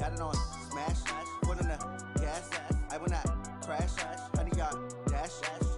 got it on smash, foot on the gas, I will not crash, 100-yard dash,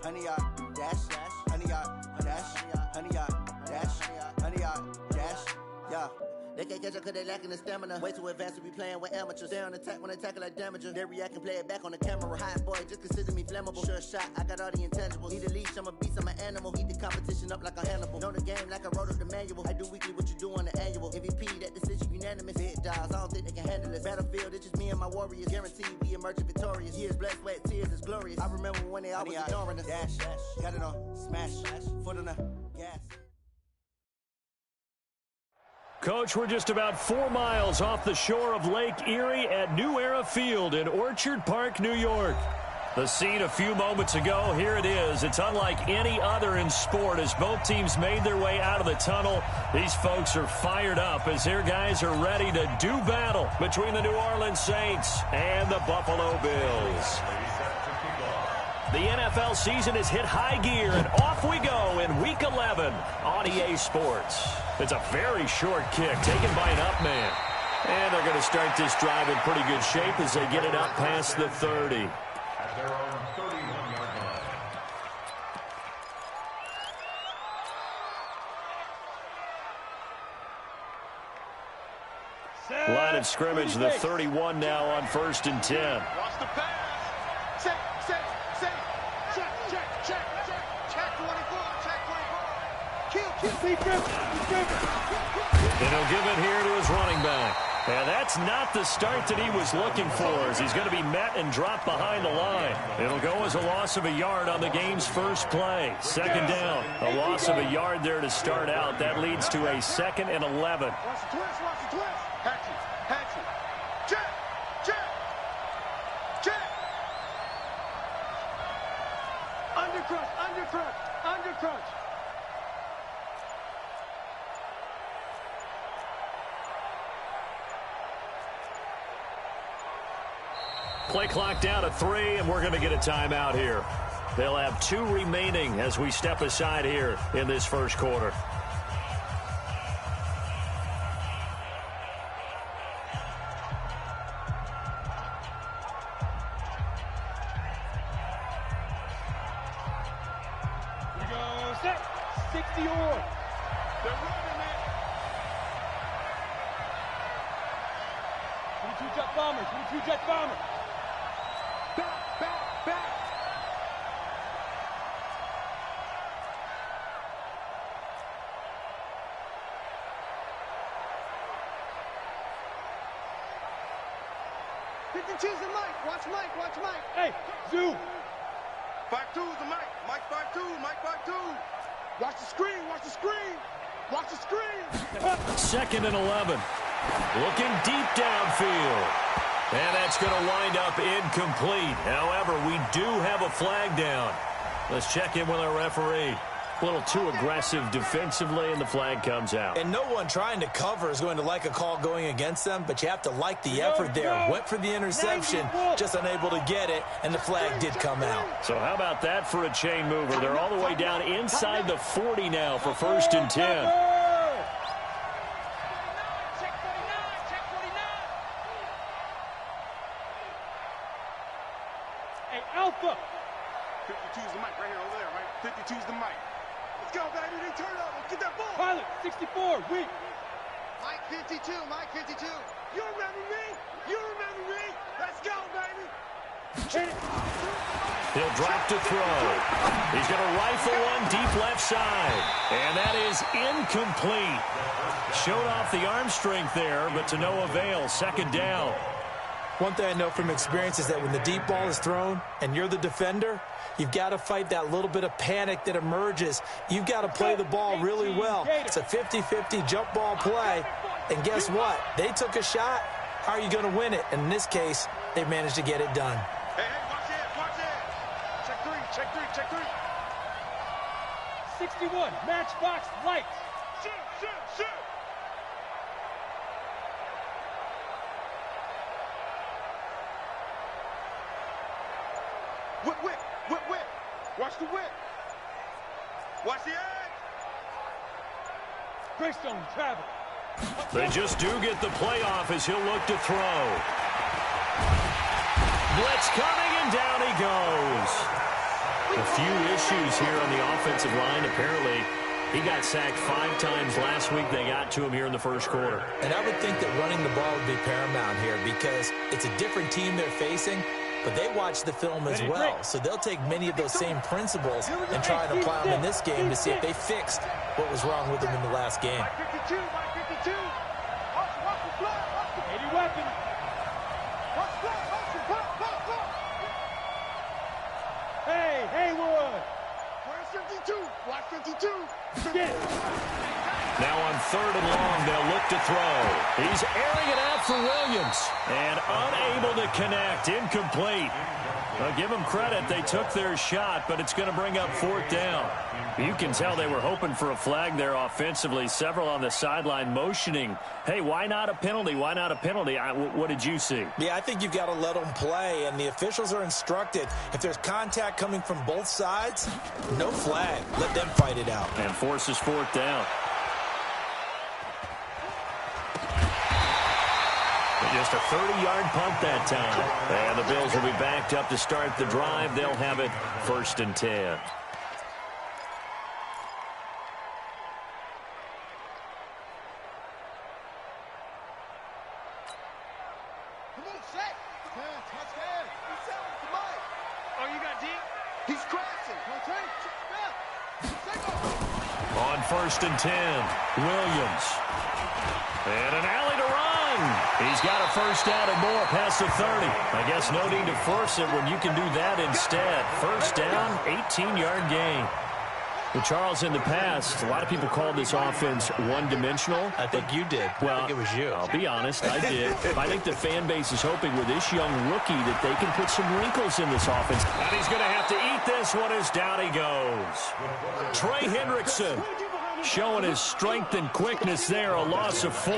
100-yard dash, 100-yard dash, 100-yard dash, 100-yard dash, yeah. They can't catch up cause they lacking the stamina. Way too advanced to be playing with amateurs. They on attack when they tackle like damager. They react and play it back on the camera. Hot boy, just consider me flammable. Sure shot, I got all the intangibles. Need a leash, I'm a beast, I'm an animal. Eat the competition up like a Hannibal. Know the game like I wrote up the manual. I do weekly what you do on the annual. MVP, that decision unanimous. Big dials, I don't think they can handle it. Battlefield, it's just me and my warriors. Guaranteed we emerging victorious. Years, blood, sweat, tears, is glorious. I remember when they always ignoring us. Dash, got it on smash, foot on the gas. Coach, we're just about 4 miles off the shore of Lake Erie at New Era Field in Orchard Park, New York. The scene a few moments ago, here it is. It's unlike any other in sport as both teams made their way out of the tunnel. These folks are fired up as their guys are ready to do battle between the New Orleans Saints and the Buffalo Bills. The NFL season has hit high gear, and off we go in Week 11 on EA Sports. It's a very short kick taken by an up man. And they're going to start this drive in pretty good shape as they get it up past the 30. At their own 31-yard line. Line of scrimmage, the 31 now on 1st and 10. Watch the pass. Check. Check 24. Kill. And he'll give it here to his running back. And that's not the start that he was looking for, as he's going to be met and dropped behind the line. It'll go as a loss of a yard on the game's first play. 2nd down. A loss of a yard there to start out. That leads to a 2nd and 11. Watch the twist. Hatchet. Check. Undercrunch. Play clock down to 3, and we're going to get a timeout here. They'll have 2 remaining as we step aside here in this first quarter. We go set. 60 or. They're running it. 22 jet bombers. Back. 52's the Mike. Watch Mike. Hey, Zoo. 5-2's the Mike. Mike 5-2. Watch the screen. 2nd and 11. Looking deep downfield. And that's going to wind up incomplete. However, we do have a flag down. Let's check in with our referee. A little too aggressive defensively, and the flag comes out. And no one trying to cover is going to like a call going against them, but you have to like the effort there. Went for the interception, just unable to get it, and the flag did come out. So how about that for a chain mover? They're all the way down inside the 40 now for 1st and 10. Alpha. 52's the mic right here over there, right? 52's the mic. Let's go, baby. They turn up. Let's get that ball. Pilot, 64. Weak. Mike 52. You remember me? Let's go, baby. He'll drop to throw. He's going to rifle one deep left side. And that is incomplete. Showed off the arm strength there, but to no avail. 2nd down. One thing I know from experience is that when the deep ball is thrown and you're the defender, you've got to fight that little bit of panic that emerges. You've got to play the ball really well. It's a 50-50 jump ball play. And guess what? They took a shot. How are you going to win it? And in this case, they managed to get it done. Hey, watch it. Check three. 61, matchbox lights. Shoot. Whip. Watch the whip. Watch the edge. Greystone, travel. They just do get the playoff as he'll look to throw. Blitz coming, and down he goes. A few issues here on the offensive line. Apparently, he got sacked 5 times last week. They got to him here in the first quarter. And I would think that running the ball would be paramount here because it's a different team they're facing, but they watch the film as well. So they'll take many of those same principles and try and apply them in this game to see if they fixed what was wrong with them in the last game. 52, 52. Watch the blood. 80 weapon. Watch the blood. Hey, Haywood. Where's 52? Watch 52. Now on 3rd and long, they'll look to throw. He's airing it out for Williams. And unable to connect. Incomplete. I'll give them credit. They took their shot, but it's going to bring up 4th down. You can tell they were hoping for a flag there offensively. Several on the sideline motioning, hey, why not a penalty? Why not a penalty? What did you see? Yeah, I think you've got to let them play, and the officials are instructed. If there's contact coming from both sides, no flag. Let them fight it out. And forces 4th down. Just a 30-yard punt that time. And the Bills will be backed up to start the drive. They'll have it 1st and 10. Come on, set. Touchdown. He's selling to Mike. Oh, you got deep? He's crashing. On 1st and 10, Williams. And an alley to run. He's got a 1st down and more past the 30. I guess no need to force it when you can do that instead. 1st down, 18-yard gain. Well, Charles, in the past, a lot of people called this offense one-dimensional. I think you did. Well, I think it was you. I'll be honest, I did. I think the fan base is hoping with this young rookie that they can put some wrinkles in this offense. And he's going to have to eat this one as down he goes. Trey Hendrickson showing his strength and quickness there, a loss of 4.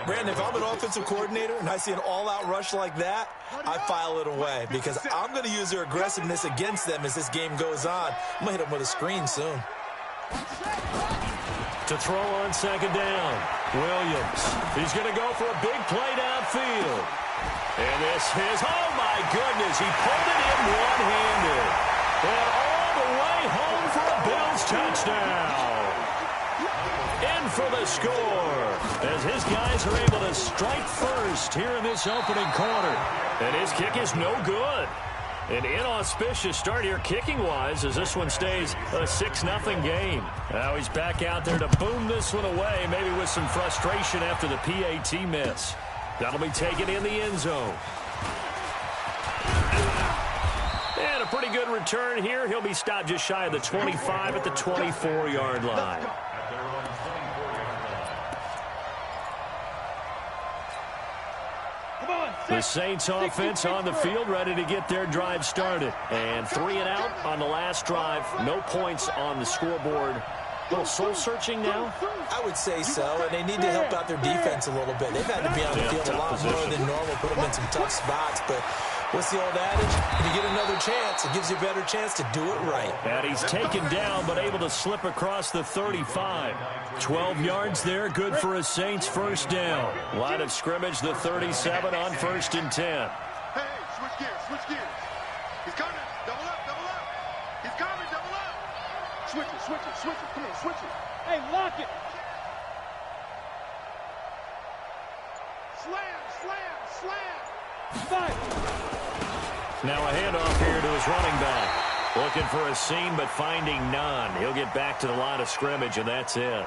Brandon, if I'm an offensive coordinator and I see an all-out rush like that, I file it away because I'm going to use their aggressiveness against them as this game goes on. I'm going to hit them with a screen soon. To throw on 2nd down, Williams. He's going to go for a big play downfield. And this is, oh my goodness, he pulled it in one-handed. And all the way home for a Bills touchdown. In for the score as his guys are able to strike first here in this opening quarter. And his kick is no good. An inauspicious start here kicking-wise as this one stays a 6-0 game. Now he's back out there to boom this one away, maybe with some frustration after the PAT miss. That'll be taken in the end zone. And a pretty good return here. He'll be stopped just shy of the 25 at the 24-yard line. The Saints offense on the field, ready to get their drive started. And 3 and out on the last drive. No points on the scoreboard. A little soul-searching now? I would say so, and they need to help out their defense a little bit. They've had to be on the field a lot more than normal, put them in some tough spots. But what's the old adage? When you get another chance, it gives you a better chance to do it right. And he's taken down, but able to slip across the 35. 12 yards there, good for a Saints 1st down. Line of scrimmage, the 37 on 1st and 10. Hey, switch gears. He's coming. Double up. He's coming, double up. Switch it. Come on, switch it. Hey, lock it. Slam. Fight. Now a handoff here to his running back. Looking for a seam, but finding none. He'll get back to the line of scrimmage, and that's it.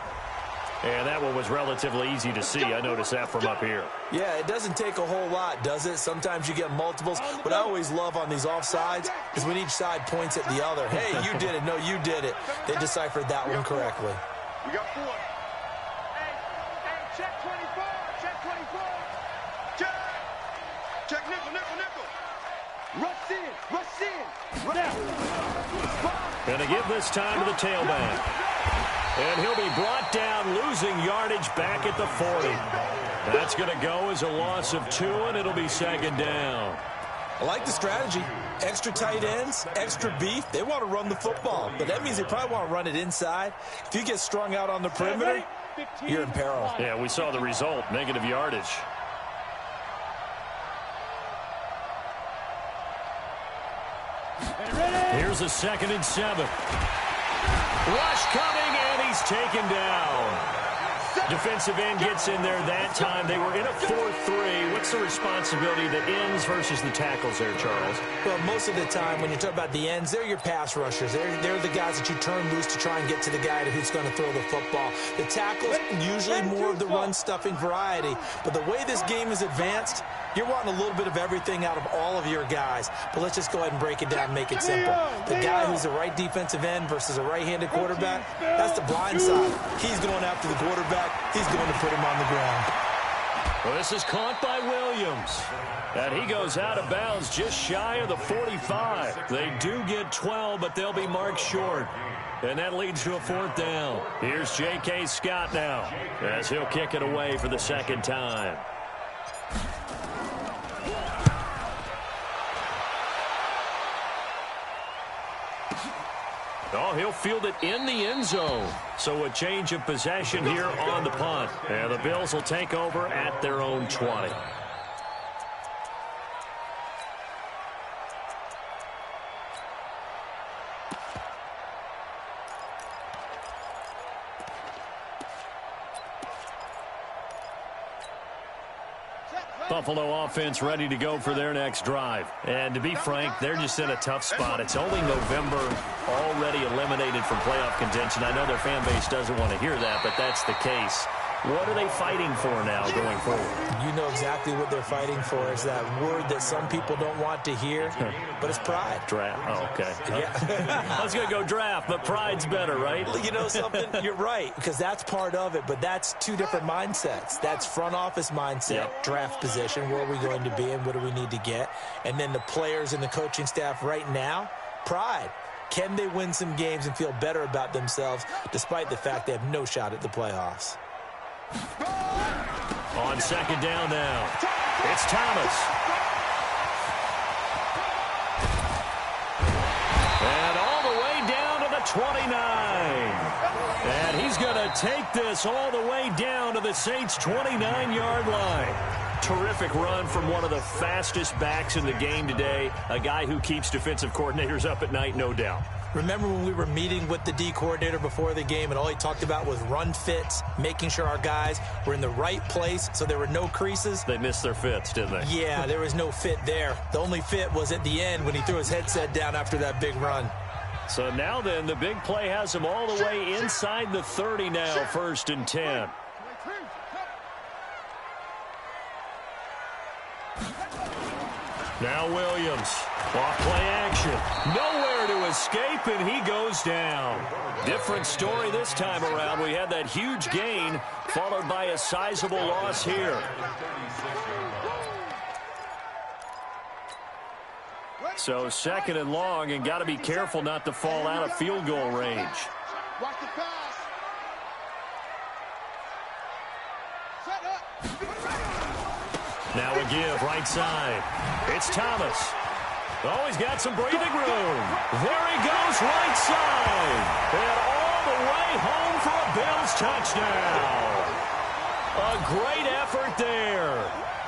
And that one was relatively easy to see. I noticed that from up here. Yeah, it doesn't take a whole lot, does it? Sometimes you get multiples. What I always love on these offsides is when each side points at the other. Hey, you did it. No, you did it. They deciphered that one correctly. We got 4. Hey, check 24. Check nickel. Rush in. Run out. Going to give this time to the tailback. And he'll be brought down, losing yardage back at the 40. That's going to go as a loss of 2, and it'll be 2nd down. I like the strategy. Extra tight ends, extra beef. They want to run the football, but that means they probably want to run it inside. If you get strung out on the perimeter, you're in peril. Yeah, we saw the result, negative yardage. Here's a 2nd and 7. Rush coming, and he's taken down. Defensive end gets in there that time. They were in a 4-3. What's the responsibility that ends versus the tackles there, Charles? Well, most of the time when you talk about the ends, they're your pass rushers. They're the guys that you turn loose to try and get to the guy who's going to throw the football. The tackles, usually more of the run-stuffing variety. But the way this game is advanced, you're wanting a little bit of everything out of all of your guys. But let's just go ahead and break it down and make it simple. The guy who's the right defensive end versus a right-handed quarterback, that's the blind side. He's going after the quarterback. He's going to put him on the ground. Well, this is caught by Williams. And he goes out of bounds just shy of the 45. They do get 12, but they'll be marked short. And that leads to a 4th down. Here's J.K. Scott now as he'll kick it away for the 2nd time. Oh, he'll field it in the end zone. So a change of possession here on the punt. And the Bills will take over at their own 20. Buffalo offense ready to go for their next drive. And to be frank, they're just in a tough spot. It's only November, already eliminated from playoff contention. I know their fan base doesn't want to hear that, but that's the case. What are they fighting for now going forward? You know exactly what they're fighting for. Is that word that some people don't want to hear, but it's pride. Draft. Oh, okay. Yeah. I was going to go draft, but pride's better, right? You know something? You're right, because that's part of it, but that's two different mindsets. That's front office mindset, draft position, where are we going to be and what do we need to get? And then the players and the coaching staff right now, pride. Can they win some games and feel better about themselves despite the fact they have no shot at the playoffs? On 2nd down now, it's Thomas. And all the way down to the 29. And he's going to take this all the way down to the Saints' 29-yard line. Terrific run from one of the fastest backs in the game today, a guy who keeps defensive coordinators up at night, no doubt. Remember when we were meeting with the D coordinator before the game and all he talked about was run fits, making sure our guys were in the right place so there were no creases? They missed their fits, didn't they? Yeah, there was no fit there. The only fit was at the end when he threw his headset down after that big run. So now then, the big play has him all the way inside the 30 now, 1st and 10. Now Williams, off play action. Nowhere to escape, and he goes down. Different story this time around. We had that huge gain, followed by a sizable loss here. So 2nd and long, and got to be careful not to fall out of field goal range. Watch the pass. Set up. Now a give, right side. It's Thomas. Oh, he's got some breathing room. There he goes, right side. And all the way home for a Bills touchdown. A great effort there.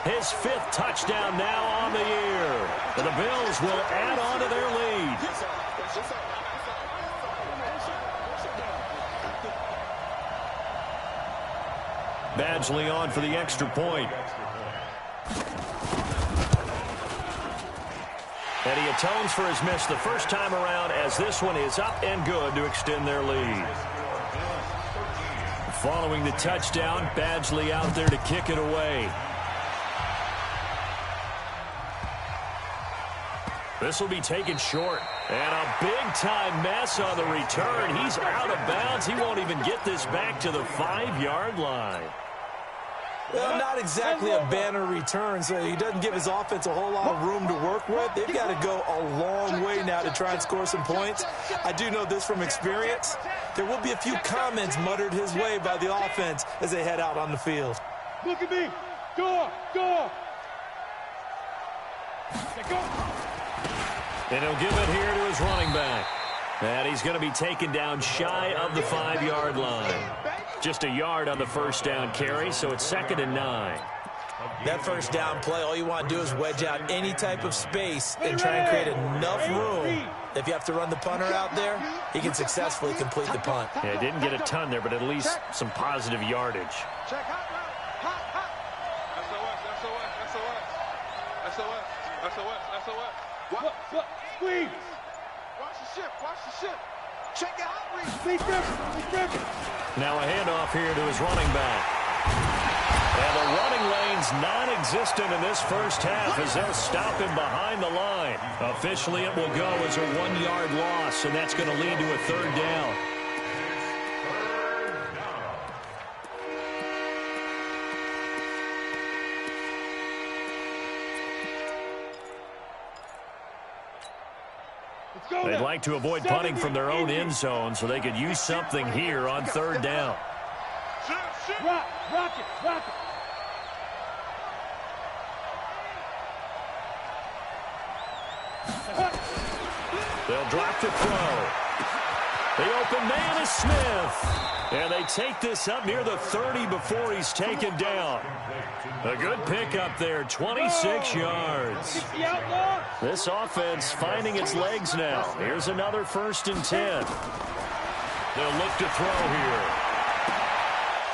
His 5th touchdown now on the year. And the Bills will add on to their lead. Badgley on for the extra point. And he atones for his miss the first time around as this one is up and good to extend their lead. Following the touchdown, Badgley out there to kick it away. This will be taken short. And a big-time mess on the return. He's out of bounds. He won't even get this back to the 5-yard line. Well, not exactly a banner return, so he doesn't give his offense a whole lot of room to work with. They've got to go a long way now to try and score some points. I do know this from experience. There will be a few comments muttered his way by the offense as they head out on the field. Look at me. Go. And he'll give it here to his running back. And he's going to be taken down shy of the 5-yard line. Just a yard on the first down carry, so it's 2nd and 9. That first down play, all you want to do is wedge out any type of space and try and create enough room. If you have to run the punter out there, he can successfully complete the punt. Yeah, didn't get a ton there, but at least some positive yardage. Check hot route. Hot, hot. SOS. What? Squeeze. Watch the ship. Check it out, Reese. Now a handoff here to his running back. And the running lane's non-existent in this first half as they'll stop him behind the line. Officially, it will go as a 1-yard loss, and that's going to lead to a 3rd down. They'd like to avoid punting from their own end zone so they could use something here on 3rd down. Rock it. They'll drop to throw. The open man is Smith. And they take this up near the 30 before he's taken down. A good pickup there, 26 yards. This offense finding its legs now. Here's another 1st and 10. They'll look to throw here.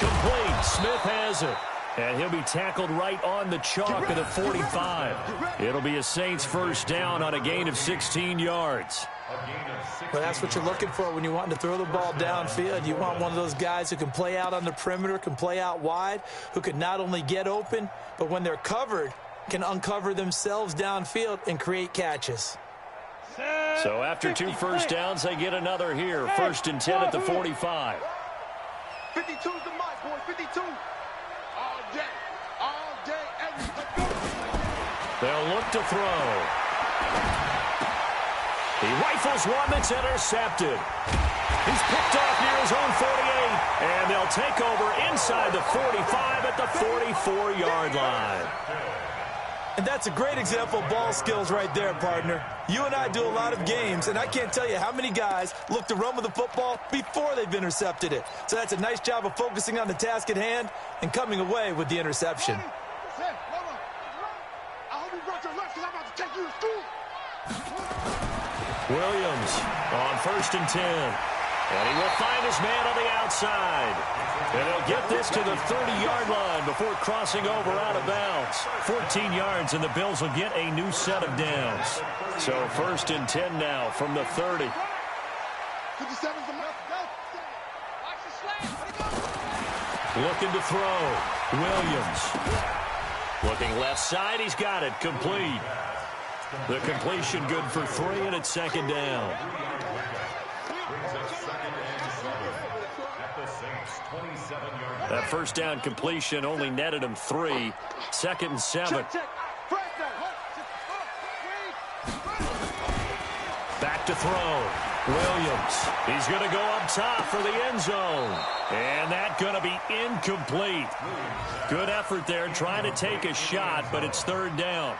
Complete. Smith has it. And he'll be tackled right on the chalk of the 45. It'll be a Saints 1st down on a gain of 16 yards. Well, that's what you're looking for when you want to throw the ball downfield. You want one of those guys who can play out on the perimeter, can play out wide, who can not only get open, but when they're covered, can uncover themselves downfield and create catches. So after 2 first downs, they get another here. 1st and 10 at the 45. 52's the mic, boy. 52. All day, every day. They'll look to throw. He rifles one that's intercepted. He's picked off near his own 48. And they'll take over inside the 45 at the 44-yard line. And that's a great example of ball skills right there, partner. You and I do a lot of games, and I can't tell you how many guys look to run with the football before they've intercepted it. So that's a nice job of focusing on the task at hand and coming away with the interception. Hey, hold on. I hope you brought your lunch because I'm about to take you to school. Williams on 1st and 10. And he will find his man on the outside. And he'll get this to the 30-yard line before crossing over out of bounds. 14 yards, and the Bills will get a new set of downs. So 1st and 10 now from the 30. 57's the mark. Go. Watch the slant. Looking to throw. Williams. Looking left side. He's got it. Complete. The completion good for 3, and it's 2nd down. That 1st down completion only netted him 3. 2nd and 7. Back to throw. Williams. He's going to go up top for the end zone. And that's going to be incomplete. Good effort there trying to take a shot, but it's 3rd down.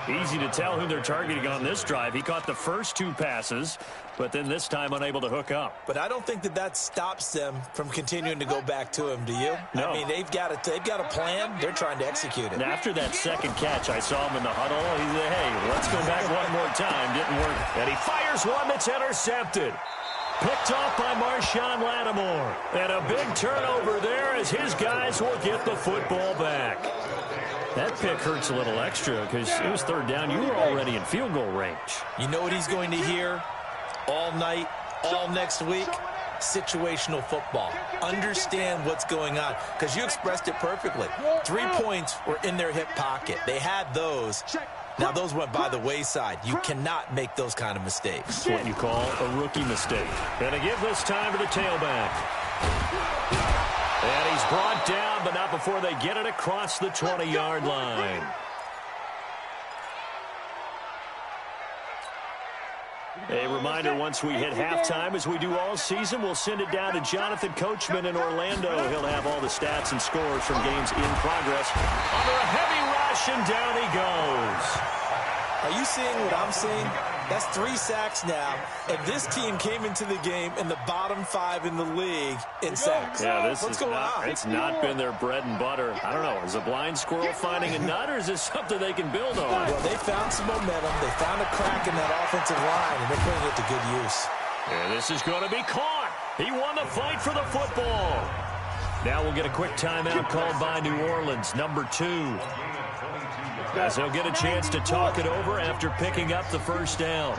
Easy to tell who they're targeting on this drive. He caught the first 2 passes, but then this time unable to hook up. But I don't think that stops them from continuing to go back to him, do you? No. I mean, they've got a plan. They're trying to execute it. And after that second catch, I saw him in the huddle. He said, hey, let's go back one more time. Didn't work. And he fires one that's intercepted. Picked off by Marshawn Lattimore. And a big turnover there as his guys will get the football back. That pick hurts a little extra because it was 3rd down. You were already in field goal range. You know what he's going to hear all night, all next week? Situational football. Understand what's going on, because you expressed it perfectly. 3 points were in their hip pocket. They had those. Now, those went by the wayside. You cannot make those kind of mistakes. What you call a rookie mistake. And to give this time to the tailback. And he's brought down, but not before they get it across the 20-yard line. A reminder, once we hit halftime, as we do all season, we'll send it down to Jonathan Coachman in Orlando. He'll have all the stats and scores from games in progress. Under a heavy rush, and down he goes. Are you seeing what I'm seeing? That's 3 sacks now, and this team came into the game in the bottom 5 in the league in sacks. Yeah, this What's is going not, on? It's not been their bread and butter. I don't know. Is a blind squirrel finding a nut, or is this something they can build on? Well, they found some momentum. They found a crack in that offensive line, and they're putting it to good use. And this is going to be caught. He won the fight for the football. Now we'll get a quick timeout called by New Orleans, number 2. As they'll get a chance to talk it over after picking up the first down.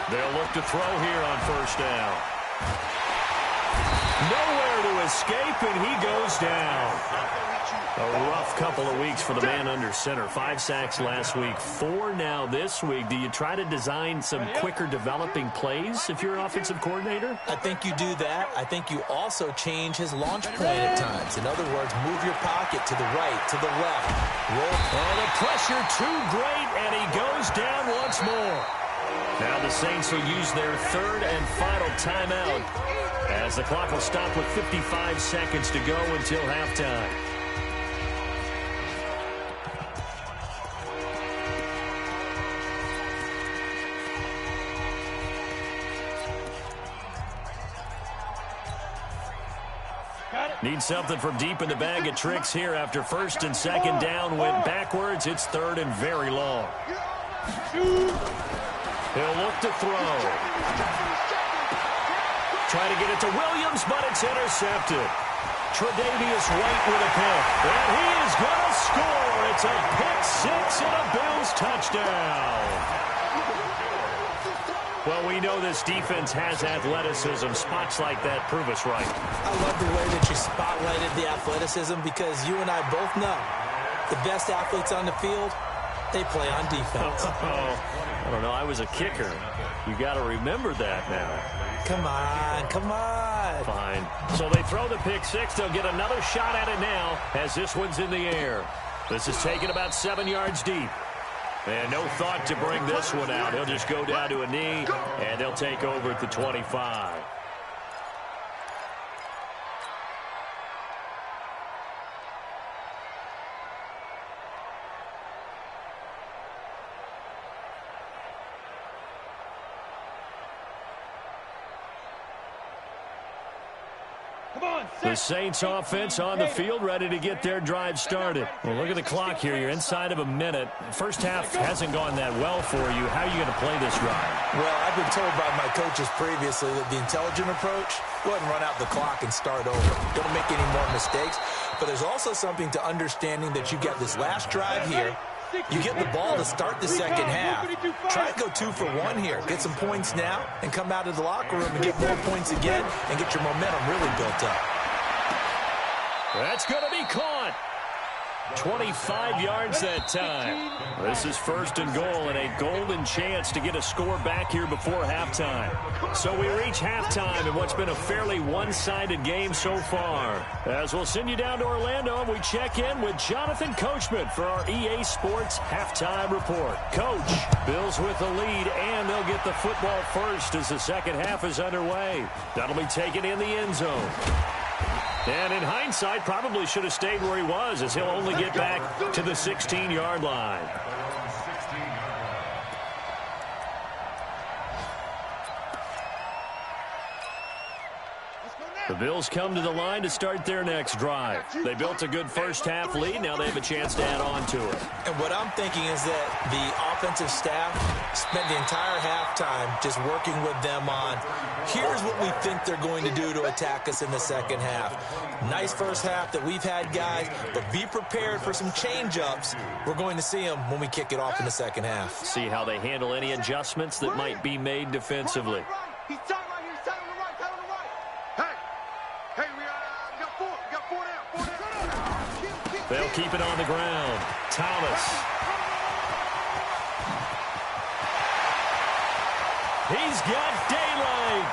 They'll look to throw here on first down. Nowhere to escape, and he goes down. A rough couple of weeks for the man under center. 5 sacks last week, 4 now this week. Do you try to design some quicker developing plays if you're an offensive coordinator? I think you do that. I think you also change his launch point at times. In other words, move your pocket to the right, to the left. Roll. And the pressure too great, and he goes down once more. Now the Saints will use their 3rd and final timeout as the clock will stop with 55 seconds to go until halftime. Need something from deep in the bag of tricks here after 1st and 2nd down went backwards. It's 3rd and very long. He'll look to throw. Try to get it to Williams, but it's intercepted. Tre'Davious White with a pick. And he is going to score. It's a pick 6 and a Bills touchdown. Well, we know this defense has athleticism. Spots like that prove us right. I love the way that you spotlighted the athleticism because you and I both know the best athletes on the field, they play on defense. I don't know. I was a kicker. You got to remember that now. Come on, come on. Fine. So they throw the pick 6. They'll get another shot at it now as this one's in the air. This is taken about 7 yards deep. And no thought to bring this one out. He'll just go down to a knee, and they'll take over at the 25. The Saints offense on the field, ready to get their drive started. Well, look at the clock here. You're inside of a minute. First half hasn't gone that well for you. How are you going to play this drive? Well, I've been told by my coaches previously that the intelligent approach, go ahead and run out the clock and start over. Don't make any more mistakes. But there's also something to understanding that you've got this last drive here. You get the ball to start the second half. Try to go 2 for 1 here. Get some points now and come out of the locker room and get more points again and get your momentum really built up. That's going to be caught. 25 yards that time. This is 1st and goal and a golden chance to get a score back here before halftime. So we reach halftime in what's been a fairly one-sided game so far. As we'll send you down to Orlando and we check in with Jonathan Coachman for our EA Sports Halftime Report. Coach, Bills with the lead, and they'll get the football first as the second half is underway. That'll be taken in the end zone. And in hindsight, probably should have stayed where he was as he'll only get back to the 16-yard line. The Bills come to the line to start their next drive. They built a good first-half lead. Now they have a chance to add on to it. And what I'm thinking is that the offensive staff spent the entire halftime just working with them on, here's what we think they're going to do to attack us in the second half. Nice first half that we've had, guys, but be prepared for some change-ups. We're going to see them when we kick it off in the second half. See how they handle any adjustments that might be made defensively. They'll keep it on the ground. Thomas. He's got daylight.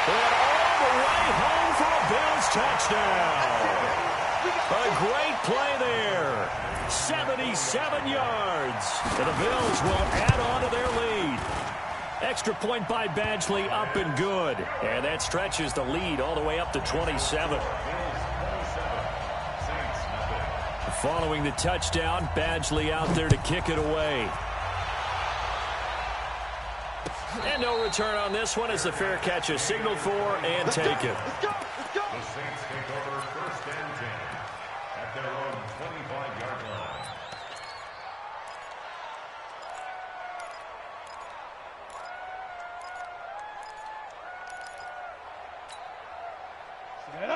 And all the way home for a Bills touchdown. A great play there. 77 yards. And the Bills will add on to their lead. Extra point by Badgley, up and good. And that stretches the lead all the way up to 27. Following the touchdown, Badgley out there to kick it away. And no return on this one as the fair catch is signaled for and taken. The Saints take over 1st and 10 at their own 25-yard line.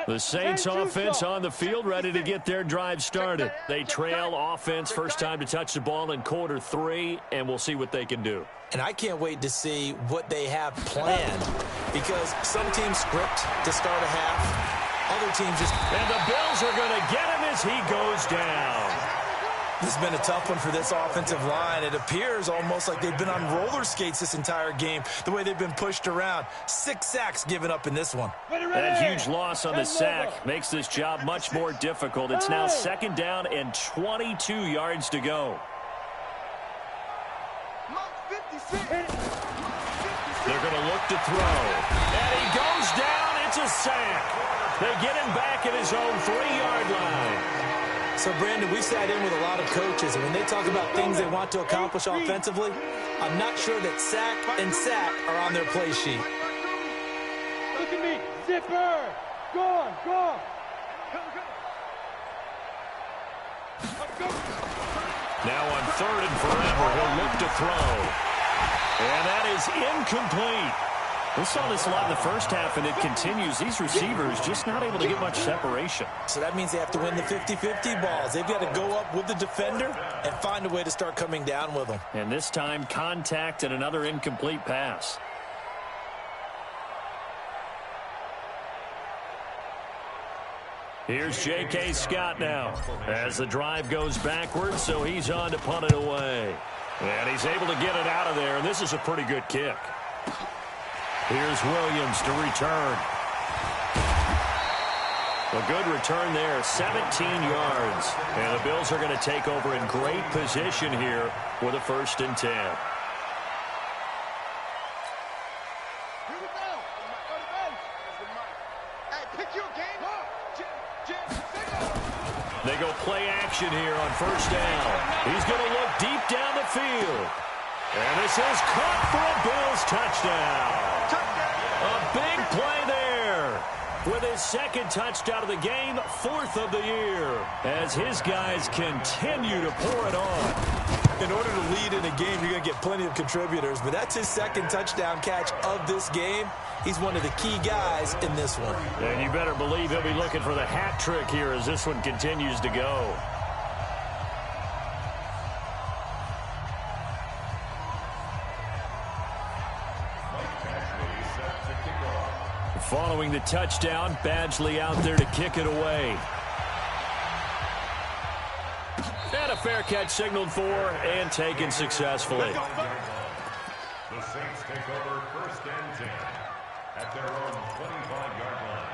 The Saints offense on the field, ready to get their drive started. They trail offense, first time to touch the ball in quarter 3, and we'll see what they can do. And I can't wait to see what they have planned, because some teams script to start a half, other teams just... And the Bills are going to get him as he goes down. This has been a tough one for this offensive line. It appears almost like they've been on roller skates this entire game, the way they've been pushed around. 6 sacks given up in this one. That huge loss on the sack makes this job much more difficult. It's now 2nd down and 22 yards to go. They're going to look to throw. And he goes down. It's a sack. They get him back at his own 3-yard line. So, Brandon, we sat in with a lot of coaches, and when they talk about things they want to accomplish offensively, I'm not sure that sack and sack are on their play sheet. Look at me. Zipper. Go on. Now on 3rd and forever, he'll look to throw. And that is incomplete. We saw this a lot in the first half, and it continues. These receivers just not able to get much separation. So that means they have to win the 50-50 balls. They've got to go up with the defender and find a way to start coming down with them. And this time, contact and another incomplete pass. Here's J.K. Scott now as the drive goes backwards, so he's on to punt it away. And he's able to get it out of there, and this is a pretty good kick. Here's Williams to return. A good return there, 17 yards. And the Bills are going to take over in great position here with a 1st and 10. They go play action here on 1st down. He's going to look deep down the field. And this is caught for a Bills touchdown. A big play there with his 2nd touchdown of the game, 4th of the year, as his guys continue to pour it on. In order to lead in a game, you're going to get plenty of contributors, but that's his 2nd touchdown catch of this game. He's one of the key guys in this one. And you better believe he'll be looking for the hat trick here as this one continues to go. Following the touchdown, Badgley out there to kick it away. And a fair catch signaled for and taken successfully. The Saints take over 1st and 10 at their own 25-yard line.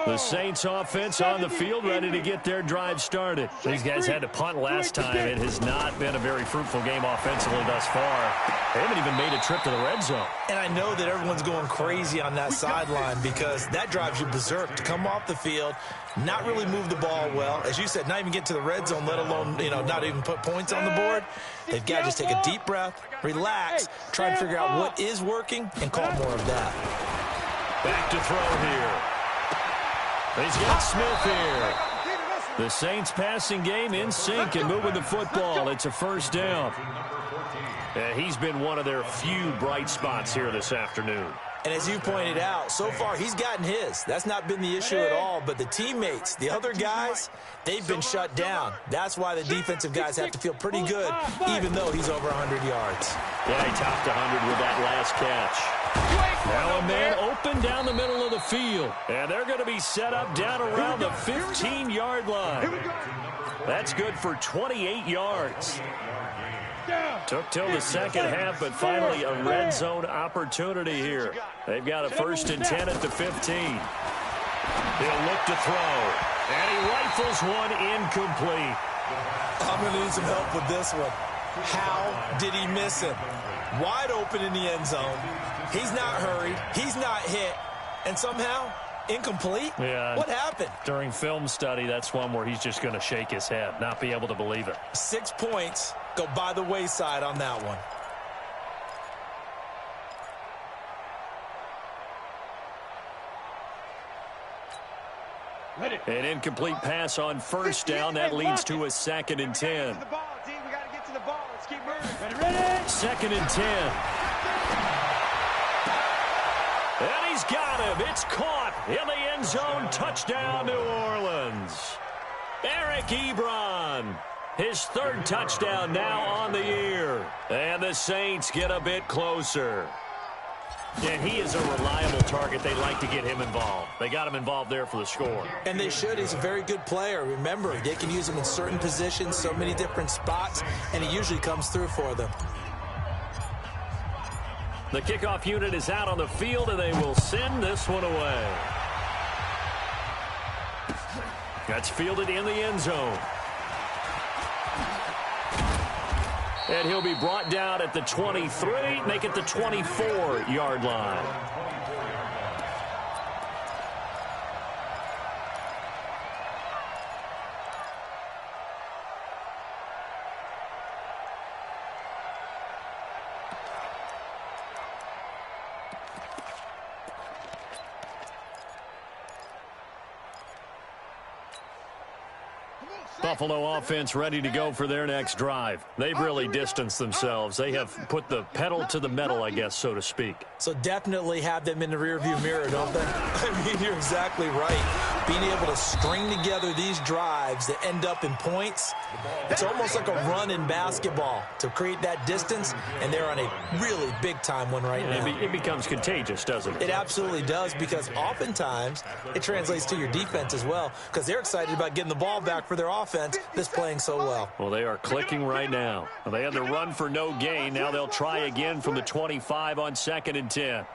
The Saints offense on the field, ready to get their drive started. These guys had to punt last time. It has not been a very fruitful game offensively thus far. They haven't even made a trip to the red zone. And I know that everyone's going crazy on that sideline because that drives you berserk to come off the field, not really move the ball well. As you said, not even get to the red zone, let alone, not even put points on the board. They've got to just take a deep breath, relax, try and figure out what is working, and call more of that. Back to throw here. He's got Smith here. The Saints passing game in sync and moving the football. It's a 1st down. He's been one of their few bright spots here this afternoon. And as you pointed out, so far he's gotten his. That's not been the issue at all. But the teammates, the other guys, they've been shut down. That's why the defensive guys have to feel pretty good, even though he's over 100 yards. Yeah, he topped 100 with that last catch. Now a man open down the middle of the field. And they're going to be set up down around the 15-yard line. That's good for 28 yards. Took till the 2nd half, but finally a red zone opportunity here. They've got a 1st and 10 at the 15. He'll look to throw. And he rifles one incomplete. I'm going to need some help with this one. How did he miss him? Wide open in the end zone. He's not hurried. He's not hit. And somehow Incomplete? Yeah. What happened? During film study, that's one where he's just going to shake his head, not be able to believe it. 6 points go by the wayside on that one. An incomplete pass on first down. That leads to a 2nd and 10. Second and 10. And he's got him. It's caught in the end zone. Touchdown, New Orleans. Eric Ebron. His 3rd touchdown now on the year. And the Saints get a bit closer. And he is a reliable target. They like to get him involved. They got him involved there for the score. And they should. He's a very good player. Remember, they can use him in certain positions, so many different spots, and he usually comes through for them. The kickoff unit is out on the field, and they will send this one away. That's fielded in the end zone. And he'll be brought down at the 23, make it the 24-yard line. Buffalo offense ready to go for their next drive. They've really distanced themselves. They have put the pedal to the metal, I guess, so to speak. So definitely have them in the rearview mirror, don't they? I mean, you're exactly right. Being able to string together these drives that end up in points, it's almost like a run in basketball to create that distance, and they're on a really big-time one right now. It becomes contagious, doesn't it? It absolutely does, because oftentimes it translates to your defense as well, because they're excited about getting the ball back for their offense that's playing so well. Well, they are clicking right now. They had the run for no gain. Now they'll try again from the 25 on 2nd and 10.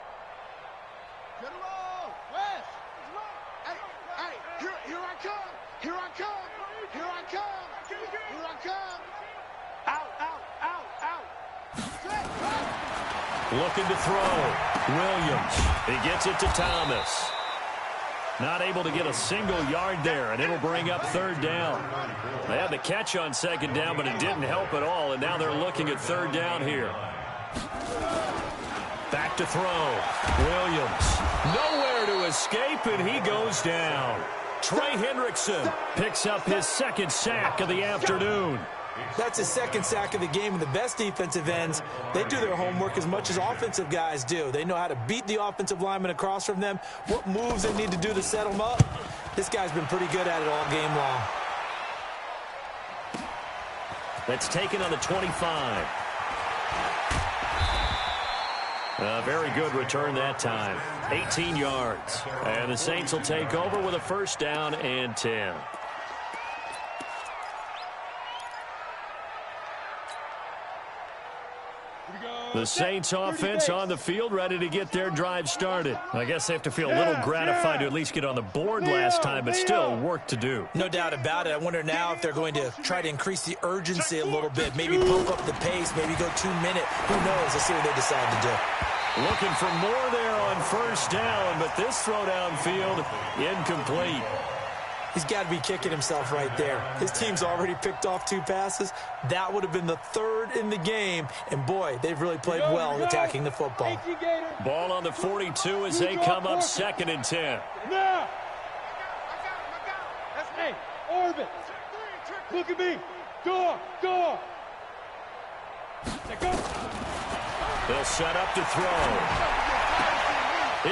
Looking to throw. Williams. He gets it to Thomas. Not able to get a single yard there, and it'll bring up 3rd down. They had the catch on 2nd down, but it didn't help at all, and now they're looking at 3rd down here. Back to throw. Williams. Nowhere to escape, and he goes down. Trey Hendrickson picks up his 2nd sack of the afternoon. That's his 2nd sack of the game, and the best defensive ends, they do their homework as much as offensive guys do. They know how to beat the offensive lineman across from them, what moves they need to do to set them up. This guy's been pretty good at it all game long. That's taken on the 25. A very good return that time. 18 yards. And the Saints will take over with a 1st down and 10. The Saints offense on the field, ready to get their drive started. I guess they have to feel a little gratified to at least get on the board last time, but still work to do. No doubt about it. I wonder now if they're going to try to increase the urgency a little bit, maybe pump up the pace, maybe go 2 minute. Who knows? Let's see what they decide to do. Looking for more there on 1st down, but this throw downfield incomplete. He's got to be kicking himself right there. His team's already picked off 2 passes. That would have been the 3rd in the game. And, boy, they've really played well attacking the football. Ball on the 42 as they come up 2nd and 10. Now. Hey, Orbit. Look at me. Go. They'll set up to throw.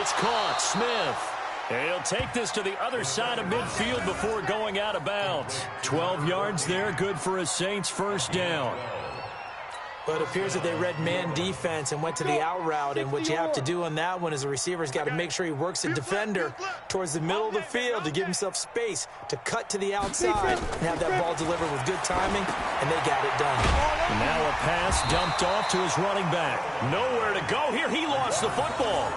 It's caught. Smith. And he'll take this to the other side of midfield before going out of bounds. 12 yards there, good for a Saints 1st down. But it appears that they read man defense and went to the out route. And what you have to do on that one is the receiver's got to make sure he works the defender towards the middle of the field to give himself space to cut to the outside and have that ball delivered with good timing, and they got it done. And now a pass dumped off to his running back. Nowhere to go here. He lost the football.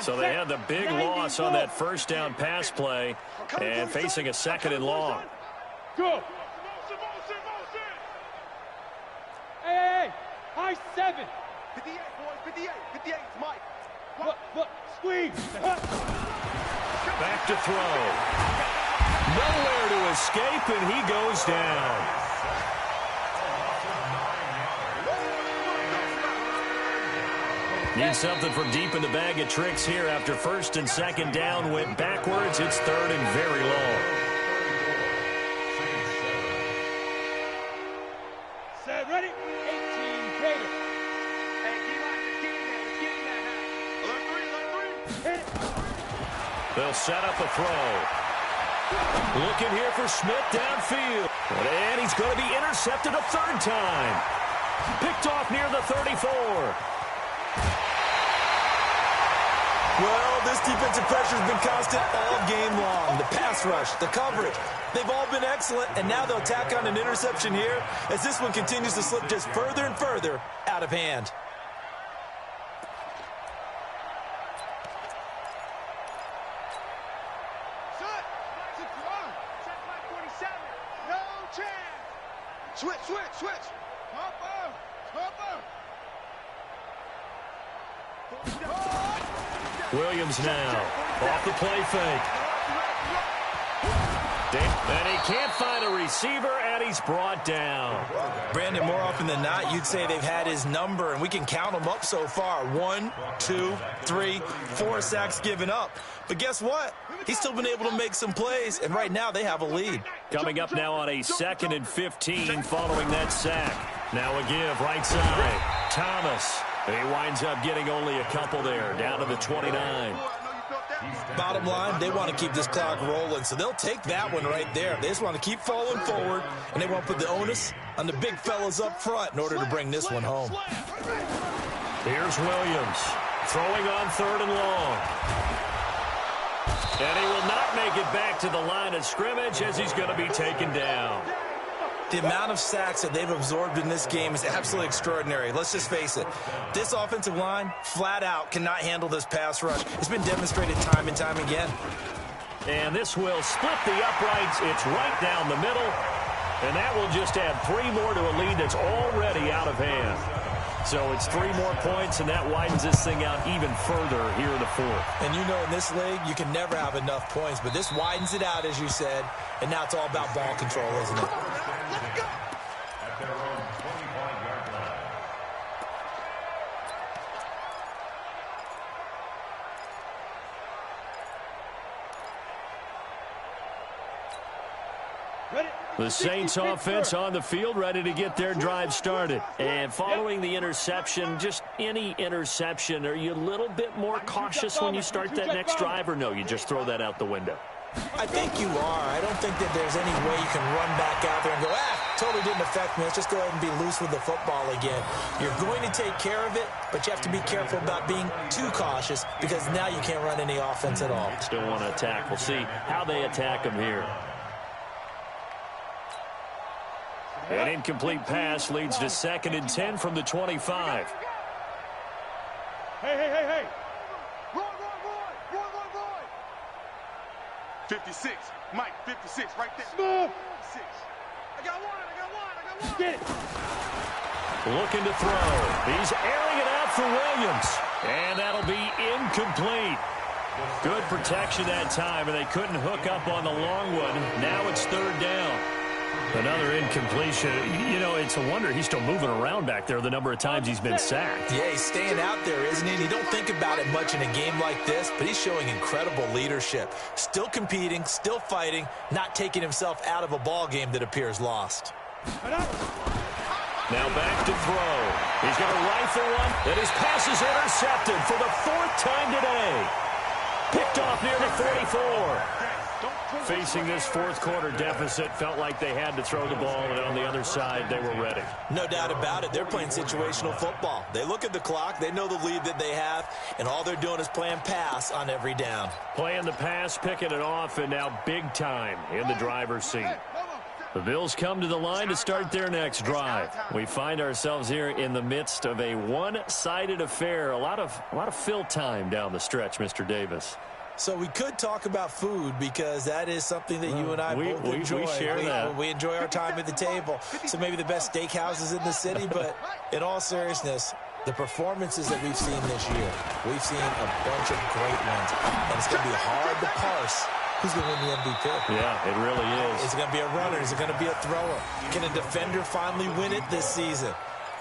So they had the big loss on that 1st down pass play and facing a 2nd and long. Go. Hey, high 7. 58, boys, 58. 58, Mike. Look, squeeze. Back to throw. Nowhere to escape, and he goes down. Need something from deep in the bag of tricks here after first and second down went backwards. It's third and very long. Set, ready? 18, Cater. Hey, D-line, let's get in there. Let's get in there now. Alert three. Hit it. They'll set up a throw. Looking here for Smith downfield. And he's going to be intercepted a third time. Picked off near the 34. Well, this defensive pressure has been constant all game long. The pass rush, the coverage, they've all been excellent, and now they'll tack on an interception here as this one continues to slip just further and further out of hand. No chance. Switch. Hopper. Williams now off the play fake. And he can't find a receiver, and he's brought down. Brandon, more often than not, you'd say they've had his number, and we can count them up so far. 1, 2, 3, 4 sacks given up. But guess what? He's still been able to make some plays, and right now they have a lead. Coming up now on a 2nd and 15 following that sack. Now a give right side. Thomas. He winds up getting only a couple there, down to the 29. Bottom line, they want to keep this clock rolling, so they'll take that one right there. They just want to keep falling forward, and they want to put the onus on the big fellas up front in order to bring this one home. Here's Williams, throwing on 3rd and long. And he will not make it back to the line of scrimmage as he's going to be taken down. The amount of sacks that they've absorbed in this game is absolutely extraordinary. Let's just face it. This offensive line, flat out, cannot handle this pass rush. It's been demonstrated time and time again. And this will split the uprights. It's right down the middle. And that will just add 3 more to a lead that's already out of hand. So it's 3 more points, and that widens this thing out even further here in the 4th. And you know in this league, you can never have enough points, but this widens it out, as you said, and now it's all about ball control, isn't it? At their own 25-yard line. The Saints offense on the field, ready to get their drive started. And following the interception, just any interception, are you a little bit more cautious when you start that next drive, or no, you just throw that out the window? I think you are. I don't think that there's any way you can run back out there and go, totally didn't affect me. Let's just go ahead and be loose with the football again. You're going to take care of it, but you have to be careful about being too cautious because now you can't run any offense at all. Still want to attack. We'll see how they attack them here. An incomplete pass leads to 2nd and 10 from the 25. Hey. Roy. 56. Mike, 56, right there. Smooth. 6. I got one. Get it. Looking to throw. He's airing it out for Williams. And that'll be incomplete. Good protection that time, and they couldn't hook up on the long one. Now it's 3rd down. Another incompletion. You know, it's a wonder he's still moving around back there the number of times he's been sacked. Yeah, he's staying out there, isn't he? And you don't think about it much in a game like this, but he's showing incredible leadership. Still competing, still fighting, not taking himself out of a ball game that appears lost. Now back to throw. He's going to rifle one, and his pass is intercepted for the 4th time today. Picked off near the 44. Facing this 4th quarter deficit, felt like they had to throw the ball, and on the other side, they were ready. No doubt about it. They're playing situational football. They look at the clock, they know the lead that they have, and all they're doing is playing pass on every down. Playing the pass, picking it off, and now big time in the driver's seat. The Bills come to the line to start their next drive. We find ourselves here in the midst of a one-sided affair. A lot of fill time down the stretch, Mr. Davis. So we could talk about food because that is something that you and I both enjoy. We share that. We enjoy our time at the table. So maybe the best steakhouses in the city, but in all seriousness, The performances that we've seen this year, we've seen a bunch of great ones. And it's going to be hard to parse who's going to win the MVP. Yeah, it really is. Is it going to be a runner? Is it going to be a thrower? Can a defender finally win it this season?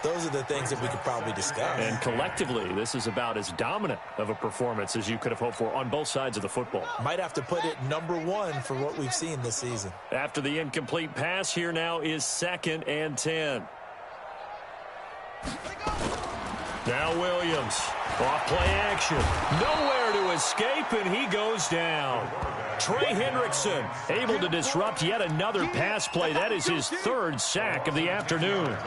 Those are the things that we could probably discuss. And collectively, this is about as dominant of a performance as you could have hoped for on both sides of the football. Might have to put it #1 for what we've seen this season. After the incomplete pass, here now is 2nd and 10. Now Williams, off play action. Nowhere to escape, and he goes down. Trey Hendrickson able to disrupt yet another pass play. That is his 3rd sack of the afternoon. It's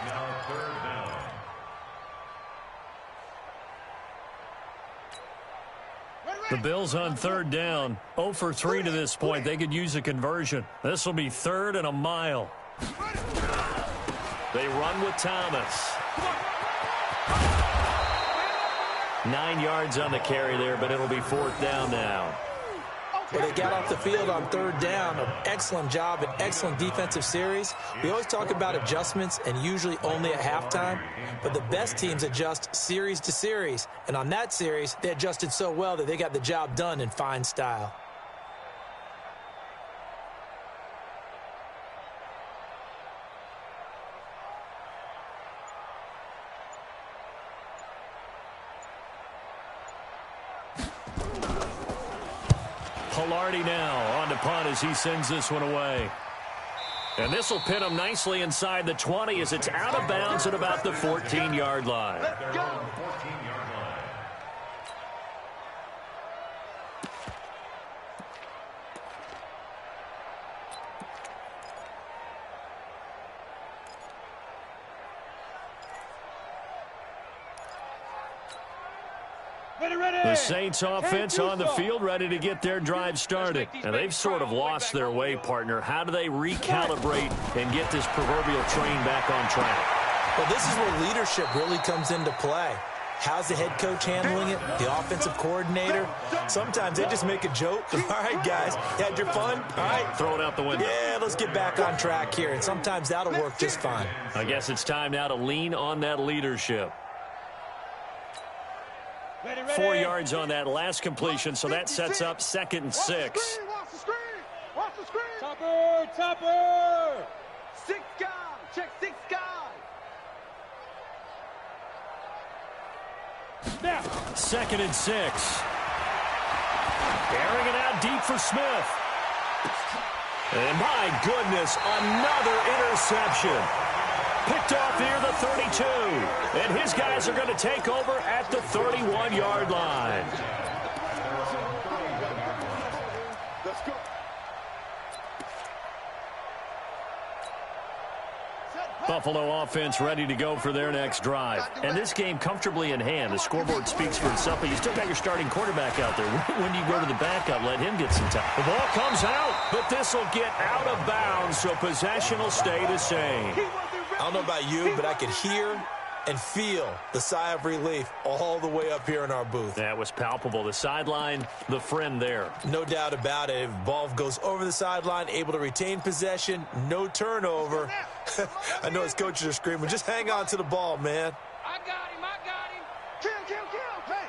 now 3rd down. The Bills on 3rd down. 0 for 3 to this point. They could use a conversion. This will be 3rd and a mile. They run with Thomas. 9 yards on the carry there, but it'll be 4th down now. Well, they got off the field on 3rd down. An excellent job, an excellent defensive series. We always talk about adjustments, and usually only at halftime. But the best teams adjust series to series. And on that series, they adjusted so well that they got the job done in fine style. Pilardi now on to punt as he sends this one away. And this will pin him nicely inside the 20 as it's out of bounds at about the 14-yard line. Their own 14-yard line. The Saints offense on the field, ready to get their drive started. And they've sort of lost their way, partner. How do they recalibrate and get this proverbial train back on track? Well, this is where leadership really comes into play. How's the head coach handling it? The offensive coordinator? Sometimes they just make a joke. All right, guys, you had your fun? All right. Throw it out the window. Yeah, let's get back on track here. And sometimes that'll work just fine. I guess it's time now to lean on that leadership. 4 yards on that last completion, so that sets up 2nd and 6. Watch the screen. Topper. 6 guy. Check 6 guy. Now. 2nd and 6. Airing it out deep for Smith. And my goodness, another interception. Picked off near the 32. And his guys are going to take over at the 31-yard line. Let's go. Buffalo offense ready to go for their next drive. And this game comfortably in hand. The scoreboard speaks for itself, but you still got your starting quarterback out there. When you go to the backup, let him get some time. The ball comes out, but this will get out of bounds, so possession will stay the same. I don't know about you, but I could hear and feel the sigh of relief all the way up here in our booth. That was palpable. The sideline, the friend there. No doubt about it. If ball goes over the sideline, able to retain possession, no turnover. I know his coaches are screaming, just hang on to the ball, man. I got him. Kill. Hey.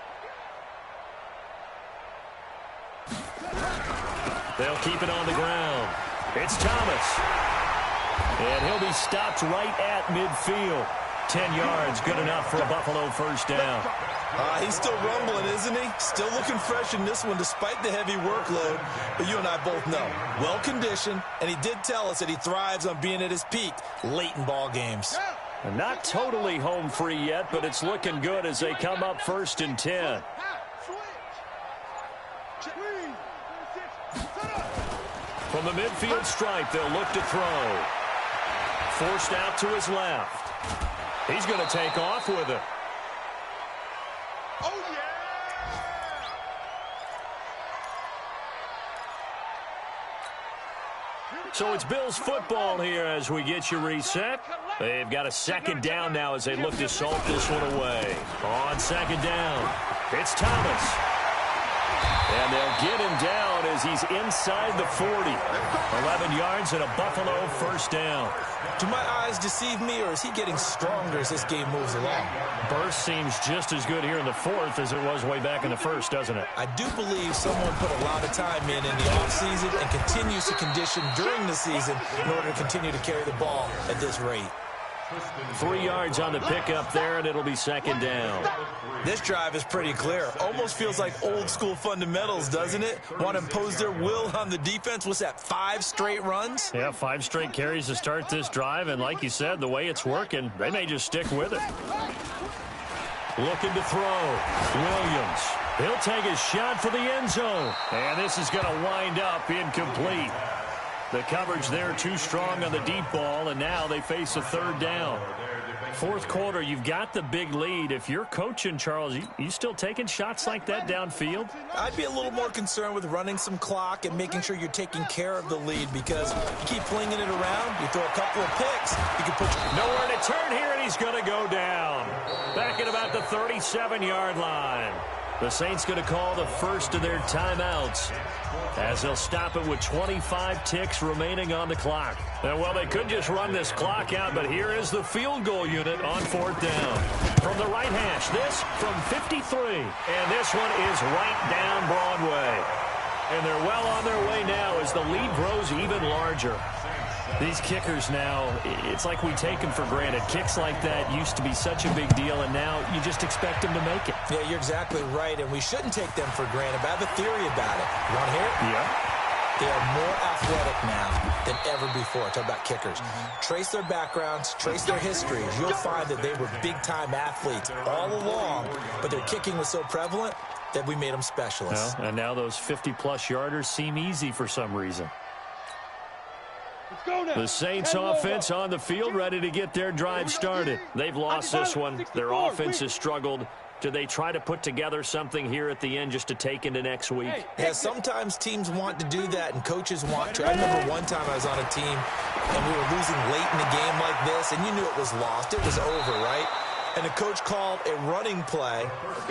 They'll keep it on the ground. It's Thomas. And he'll be stopped right at midfield. 10 yards, good enough for a Buffalo first down. He's still rumbling, isn't he? Still looking fresh in this one despite the heavy workload. But you and I both know, well-conditioned, and he did tell us that he thrives on being at his peak late in ball games. And not totally home free yet, but it's looking good as they come up 1st and 10. From the midfield stripe, they'll look to throw. Forced out to his left. He's going to take off with it. Oh, yeah. So it's Bills football here as we get you reset. They've got a 2nd down now as they look to salt this one away. On 2nd down, it's Thomas. And they'll get him down as he's inside the 40. 11 yards and a Buffalo first down. Do my eyes deceive me, or is he getting stronger as this game moves along? Burst seems just as good here in the fourth as it was way back in the first, doesn't it? I do believe someone put a lot of time in the offseason and continues to condition during the season in order to continue to carry the ball at this rate. 3 yards on the pickup there, and it'll be second down. This drive is pretty clear. Almost feels like old school fundamentals, doesn't it? Want to impose their will on the defense. What's that, 5 straight runs? Yeah, 5 straight carries to start this drive, and like you said, the way it's working, they may just stick with it. Looking to throw. Williams. He'll take a shot for the end zone. And this is going to wind up incomplete. The coverage there too strong on the deep ball, and now they face a third down. Fourth quarter, you've got the big lead. If you're coaching, Charles, you still taking shots like that downfield? I'd be a little more concerned with running some clock and making sure you're taking care of the lead, because you keep flinging it around, you throw a couple of picks, you can put nowhere to turn here, and he's going to go down. Back at about the 37-yard line. The Saints going to call the first of their timeouts, as they'll stop it with 25 ticks remaining on the clock. And, well, they could just run this clock out, but here is the field goal unit on fourth down. From the right hash, this from 53. And this one is right down Broadway. And they're well on their way now as the lead grows even larger. These kickers now, it's like we take them for granted. Kicks like that used to be such a big deal, and now you just expect them to make it. Yeah, you're exactly right, and we shouldn't take them for granted. But I have a theory about it. You want to hear it? Yeah. They are more athletic now than ever before. Talk about kickers. Trace their backgrounds, trace their histories. You'll find that they were big-time athletes all along, but their kicking was so prevalent that we made them specialists. Well, and now those 50-plus yarders seem easy for some reason. The Saints offense on the field, ready to get their drive started. They've lost this one. Their offense has struggled. Do they try to put together something here at the end just to take into next week? Yeah, sometimes teams want to do that, and coaches want to. I remember one time I was on a team, and we were losing late in a game like this, and you knew it was lost. It was over, right? And the coach called a running play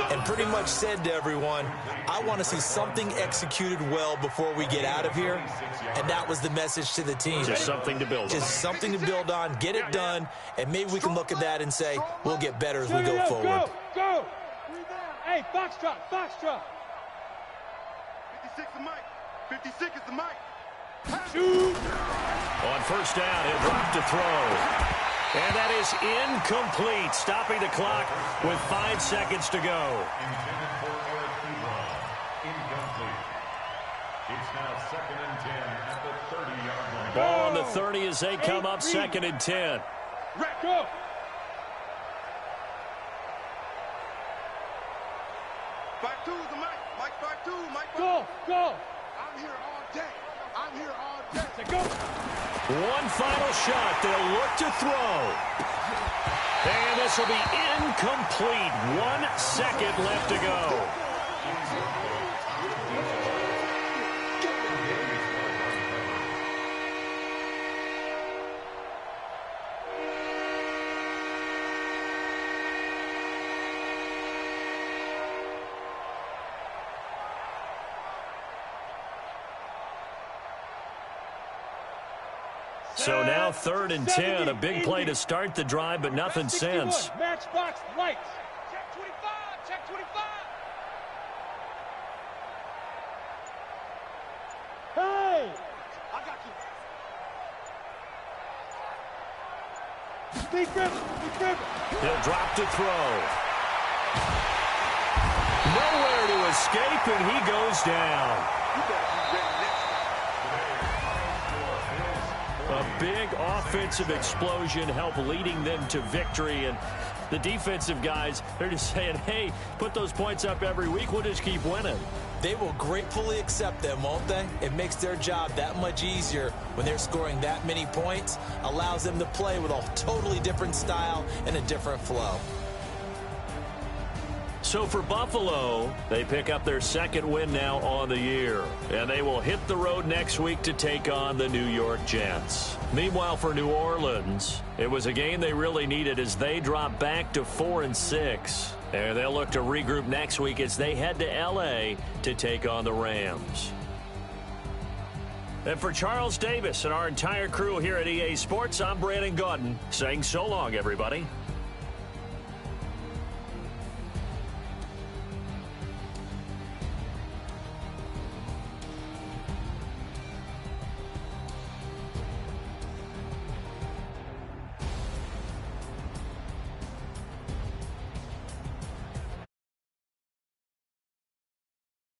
and pretty much said to everyone, I want to see something executed well before we get out of here. And that was the message to the team. Just something to build on. Just something to build on, get it done, and maybe we can look at that and say, we'll get better as we go forward. Go! Hey, foxtrot, foxtrot. 56 the mic. 56 is the mic. Shoot! On first down, he'll drop to throw. And that is incomplete, stopping the clock with 5 seconds to go. Intended for Eric Ebron. Incomplete. It's now 2nd and 10 at the 30-yard line. Ball on the 30 as they come up 2nd and 10. Go! Back two is the mic. Mike back two. Mike back. Go! I'm here all day. I'm here all day. Say go! One final shot. They'll look to throw. And this will be incomplete. 1 second left to go. So now 3rd and 10, a big play to start the drive, but nothing since. Matchbox lights. Check 25, check 25. Hey! I got you. Big river. He'll drop to throw. Nowhere to escape, and he goes down. You better be ready next. A big offensive explosion helped leading them to victory, and the defensive guys, they're just saying, hey, put those points up every week, we'll just keep winning. They will gratefully accept them, won't they? It makes their job that much easier when they're scoring that many points, allows them to play with a totally different style and a different flow. So for Buffalo, they pick up their 2nd win now on the year, and they will hit the road next week to take on the New York Jets. Meanwhile, for New Orleans, it was a game they really needed as they dropped back to 4-6. And they'll look to regroup next week as they head to L.A. to take on the Rams. And for Charles Davis and our entire crew here at EA Sports, I'm Brandon Gaudin saying so long, everybody.